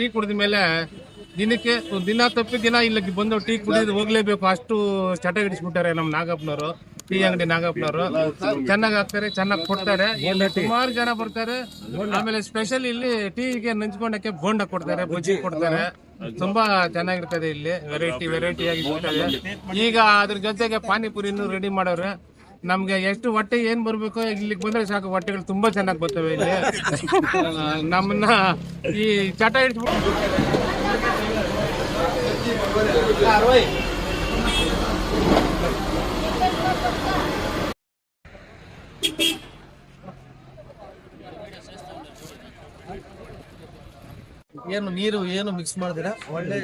Tea ಕುಡಿದ ಮೇಲೆ ದಿನಕ್ಕೆ ದಿನ ತಪ್ಪಿ ದಿನ ಇಲ್ಲಿಗೆ ಬಂದು ಟೀ ಕುಡಿದು ಹೋಗ್ಲೇಬೇಕು, ಅಷ್ಟು ಚಟ ಹಿಡಿಸ್ಬಿಟ್ಟಾರೆ ನಮ್ಮ ನಾಗಪ್ಪನವರು. ಟೀ ಅಂಗಡಿ ನಾಗಪ್ಪನವರು ಚೆನ್ನಾಗಿ ಹಾಕ್ತಾರೆ, ಚೆನ್ನಾಗಿ ಕೊಡ್ತಾರೆ. ಸುಮಾರು ಜನ ಬರ್ತಾರೆ. ಆಮೇಲೆ ಸ್ಪೆಷಲ್ ಇಲ್ಲಿ ಟೀಗೆ ನಂಚ್ಕೊಂಡಕ್ಕೆ ಬೋಂಡ ಕೊಡ್ತಾರೆ, ಬಜ್ಜಿ ಕೊಡ್ತಾರೆ. ತುಂಬಾ ಚೆನ್ನಾಗಿರ್ತದೆ ಇಲ್ಲಿ, ವೆರೈಟಿ ಆಗಿ ಕೊಡ್ತಾರೆ. ಈಗ ಅದ್ರ ಜೊತೆಗೆ ಪಾನಿಪುರಿನೂ ರೆಡಿ ಮಾಡೋರು. ನಮ್ಗೆ ಎಷ್ಟು ಹೊಟ್ಟೆ ಏನ್ ಬರ್ಬೇಕು ಇಲ್ಲಿಗೆ ಬಂದ್ರೆ ಸಾಕು, ಹೊಟ್ಟೆಗಳು ತುಂಬಾ ಚೆನ್ನಾಗಿ ಬರ್ತವೆ ಇಲ್ಲಿ. ನಮ್ಮನ್ನ ಈ ಚಟ ಹಿಡಿಸ್ಬಿಟ್ಟು ಏನು ನೀರು ಏನು ಮಿಕ್ಸ್ ಮಾಡಿದಿರಾ? ಒಳ್ಳೆ